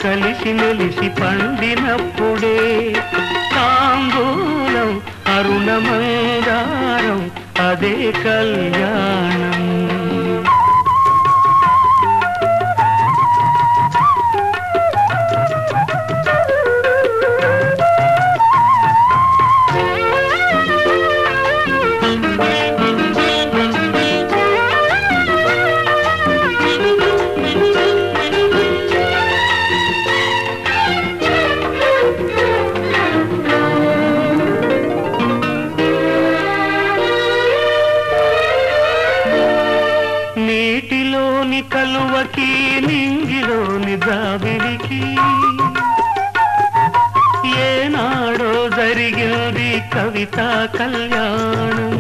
కలిసి మెలిసి పండినప్పుడే తాంబూలం అరుణమందారం అదే కళ్యాణం. నీటిలోని కలువకి నింగిలోని జాబిలికి ఏనాడో జరిగింది కవితా కళ్యాణం.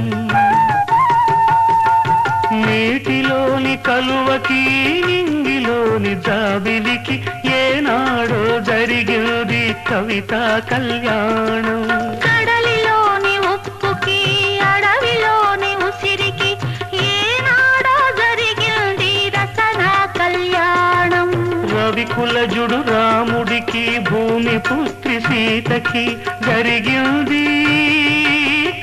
నీటిలోని కలువకి నింగిలోని జాబిలికి ఏనాడో జరిగింది కవితా కళ్యాణం. కడలిలోని ఉప్పుకి అడవిలోని ఉసిరికి ఏనాడో జరిగింది రసనా కళ్యాణం. రవికులజుడు రాముడికి భూమి పుత్రి సీతకి జరిగింది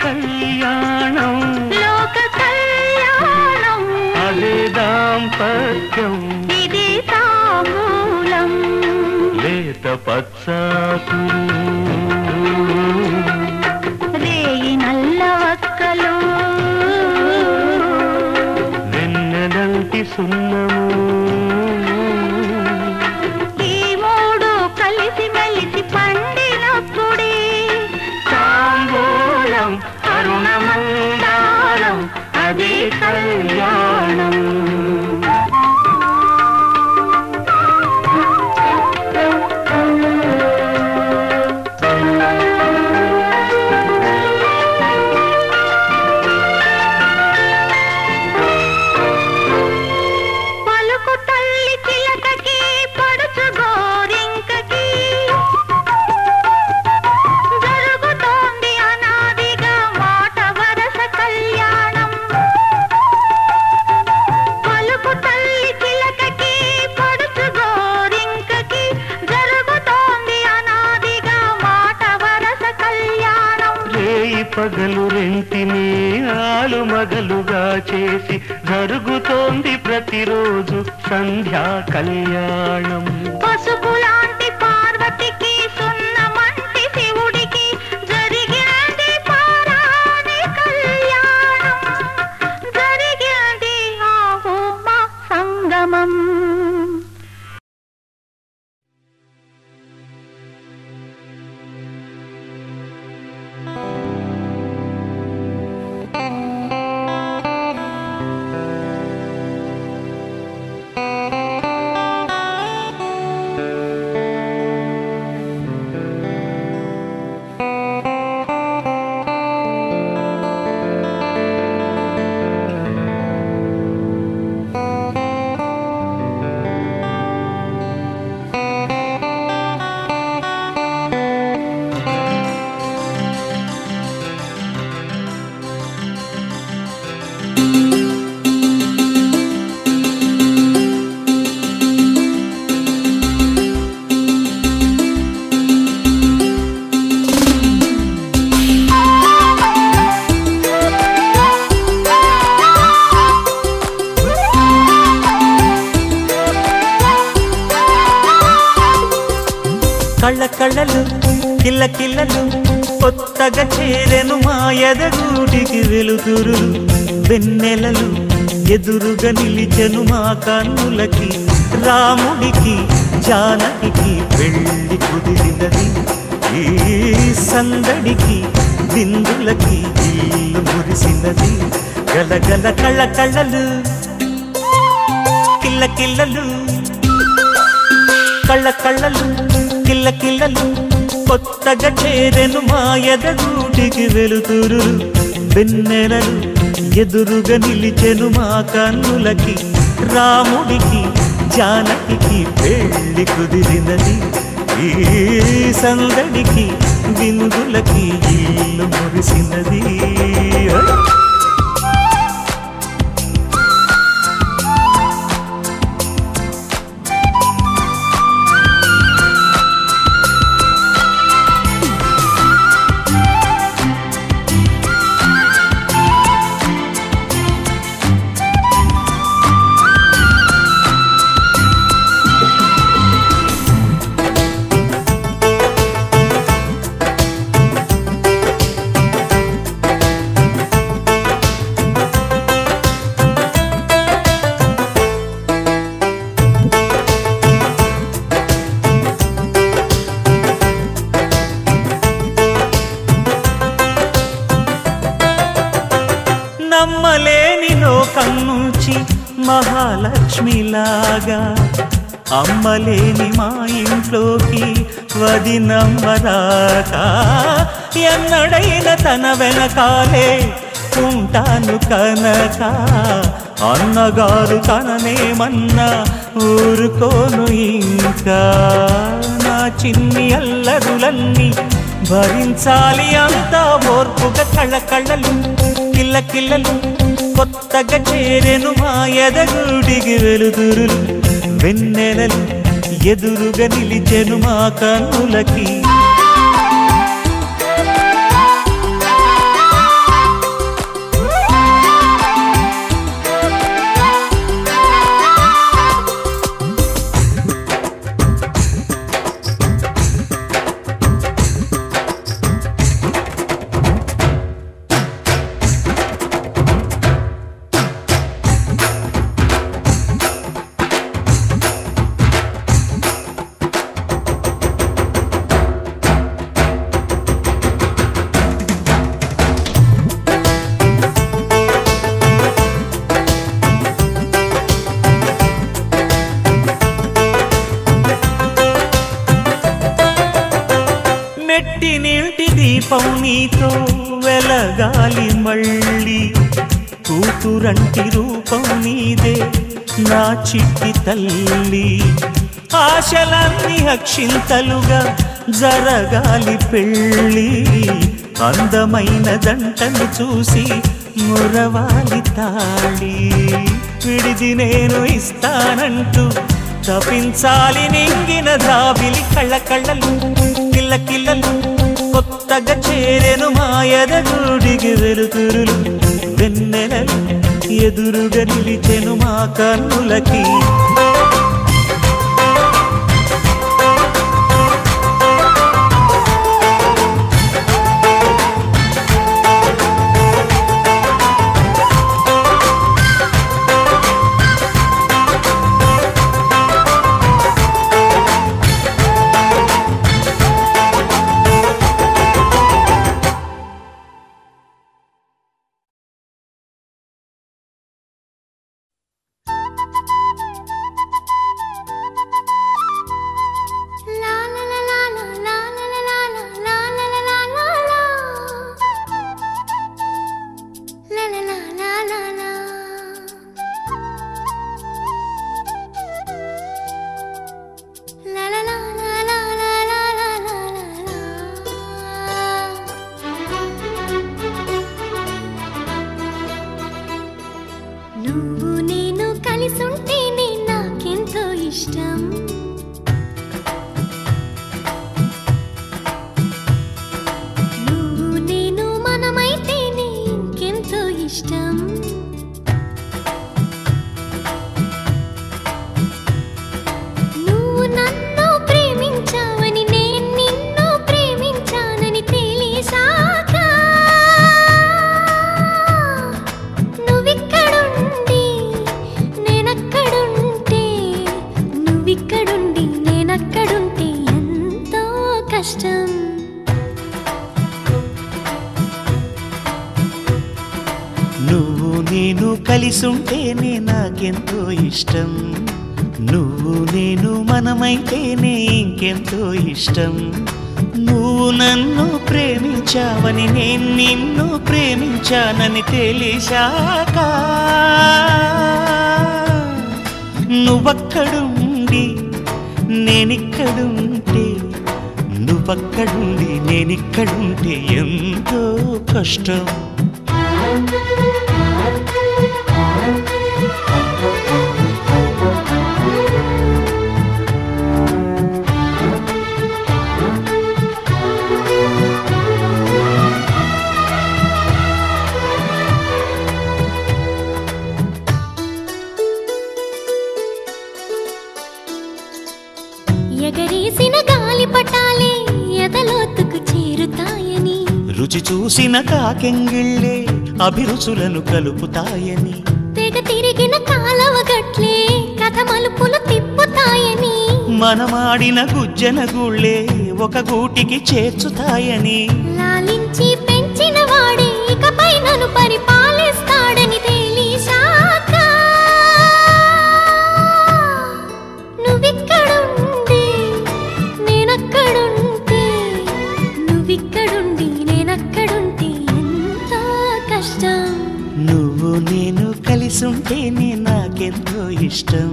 కళ్యాణం. లోక కళ్యాణం అదే దాంపత్యం ఇది తాంబూలం. లేత పచ్చాకులు రేయి నల్లవక్కలు వెన్నెలంటి సున్నము ఈ మూడు కలిసి మెలిసి పండినప్పుడే తాంబూలం అరుణమందారం అదే కళ్యాణం. పలుకు తల్లి చిలకకి పడుచు గోరింకకి జరుగుతోంది అనాదిగా మాట వరస కళ్యాణం. పలుకు తల్లి చిలకకి పడుచు గోరింకకి జరుగుతోంది అనాదిగా మాట వరస కళ్యాణం. రేయి పగలు రెంటిని ఆలు మగలుగా చేసి జరుగుతోంది ప్రతిరోజు సంధ్యా కళ్యాణం. పసుపు లాంటి పార్వతికి సున్నమంటి శివుడికి జరిగింది పారాని కళ్యాణం. జరిగింది ఆహో మా సంగమం. కళ్ళ కళ్ళలు కిల్ల కిల్లలు కొత్తగా చేరెను మా ఎదగూటికి వెలుతురు. వెన్నెలలు ఎదురుగా నిలిచెను మా కన్నులకి. రాముడికి జానకి పెళ్లి కుదిరినది. ఈ సందడికి విందులకి ఇల్లు మురిసినది. గలగల కళ్ళ కళ్ళలు కిల్ల కిల్లలు కళ్ళ కళ్ళలు కిల్ల కిల్లలు కొత్తగా చేరెను మా ఎదగూటికి వెలుతురు. వెన్నెలలు ఎదురుగా నిలిచెను మా కన్నులకి. రాముడికి జానకి పెళ్లి కుదిరినది. ఈ సందడికి విందులకి ఇల్లు మురిసినది. నమ్మలేని లోకం నుంచి మహాలక్ష్మిలాగా అమ్మలేని మా ఇంట్లోకి వదినమ్మరాక ఎన్నడైన తన వెనకాలే ఉంటాను కనక అన్నగారు తననేమన్నా ఊరుకోను ఇంకా నా చిన్ని అల్లరులన్నీ భరించాలి అంతా ఓర్పుగా కళ్ళకళ్ళలు కిల్లకిల్లలు కొత్తగా చేరెను మా ఎదగుడికి వెలుతురులు వెన్నెలలు ఎదురుగా నిలిచెను మా కన్నులకి నెట్టినింటి దీపం నీతో వెలగాలి మళ్ళీ కూతురంటి రూపం నీదే నా చిట్టి తల్లి ఆశలన్నీ అక్షింతలుగా జరగాలి పెళ్ళి అందమైన దంటను చూసి మురవాలి తాళి విడిది నేను ఇస్తానంటూ తపించాలి నింగిన జాబిలి కళ్ళకళ్ళలు కిల్లకిల్లలు కొత్తగా చేరెను మా ఎదగుడికి వెలుతురులు వెన్నెలలు ఎదురుగా నిలిచెను మా కన్నులకి నువ్వు నేను కలిసుంటేనే నాకెంతో ఇష్టం నువ్వు నేను మనమైతేనే ఇంకెంతో ఇష్టం నువ్వు నన్ను ప్రేమించావని నేను నిన్ను ప్రేమించానని తెలిసాక నువ్వక్కడుండి నేనిక్కడుంటే నువ్వక్కడుండి నేనిక్కడుంటే ఎంతో కష్టం ఎగరేసిన గాలి పటాలే ఎదలోతుకు చేరుతాయని రుచి చూసిన కాకెంగిళ్ళే అభిరుచులను కలుపుతాయని తెగ తిరిగిన కాలవ గట్లే కథ మలుపులు తిప్పుతాయని మనమాడిన గుజ్జన గుళ్ళే ఒక గూటికి చేర్చుతాయని లాలించి పెంచిన వాడే ఇకపై నన్ను పరిపాలిస్తాడే ఇష్టం.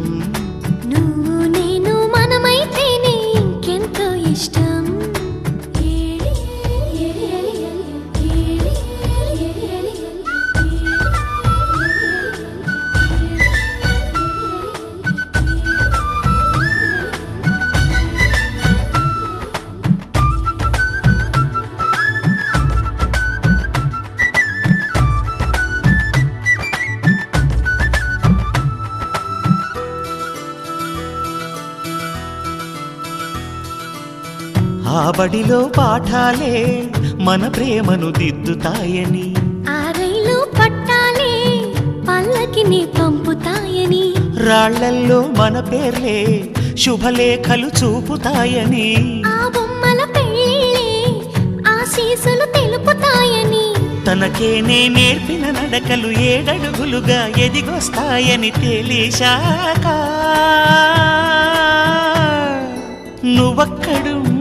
నువ్వు నేను మనమైతేనే ఇంకెంతో ఇష్టం. ఆ బడిలో పాఠాలే మన ప్రేమను దిద్దుతాయని, ఆ రైలు పట్టాలే పల్లకిని పంపుతాయని, రాళ్లల్లో మన పేర్లే శుభలేఖలు చూపుతాయని, ఆ బొమ్మల పెళ్ళిళ్ళే ఆశీసులు తెలుపుతాయని, తనకేనే నేర్పిన నడకలు 7 అడుగులుగా ఎదిగొస్తాయని తెలిసాక నువ్వక్కడుండి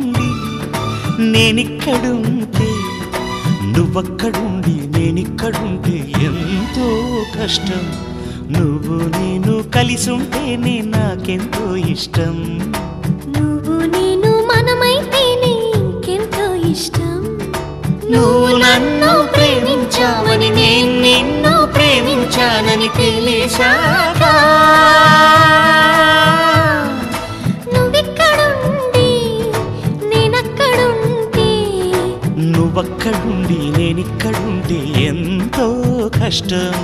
నేనిక్కడుంటే, నువ్వక్కడుండి నేనిక్కడుంటే ఎంతో కష్టం. నువ్వు నేను కలిసుంటేనే నాకెంతో ఇష్టం. నువ్వు నేను మనమైతేనే ఇంకెంతో ఇష్టం. నువ్వు నన్ను ప్రేమించావని నేను నిన్ను ప్రేమించానని తెలిసాక నువ్వక్కడుండి నేనిక్కడుంటే ఎంతో కష్టం.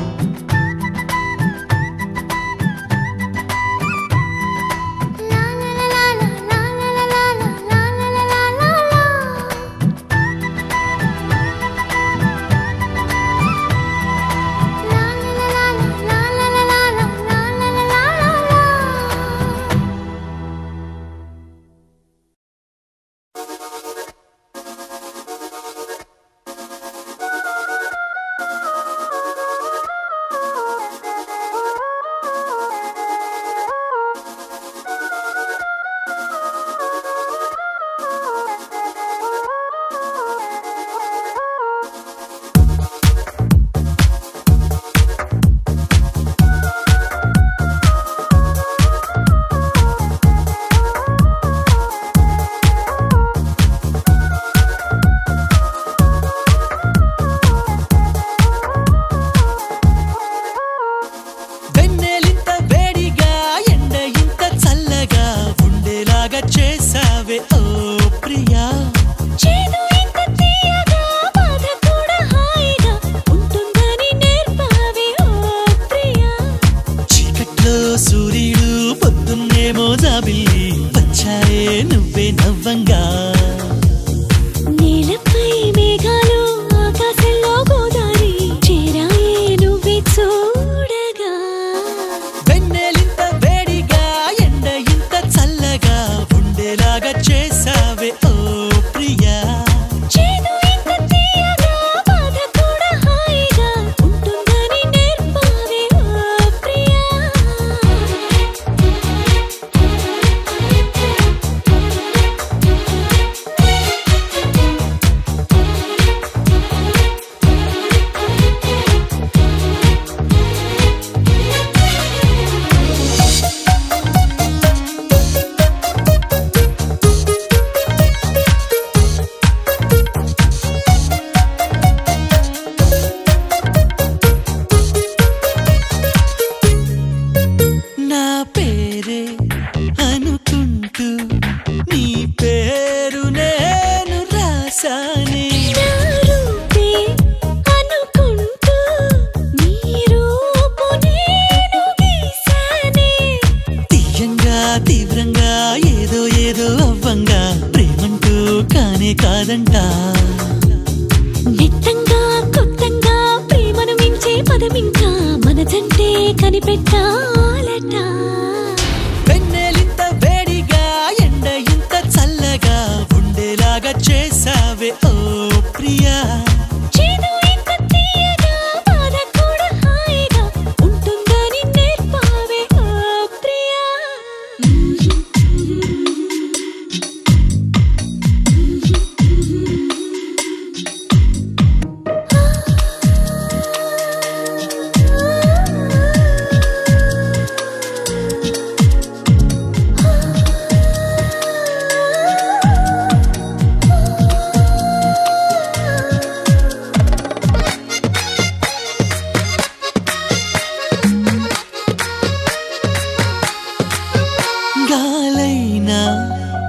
గాలైనా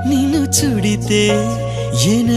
నిన్ను చుడితే ఎన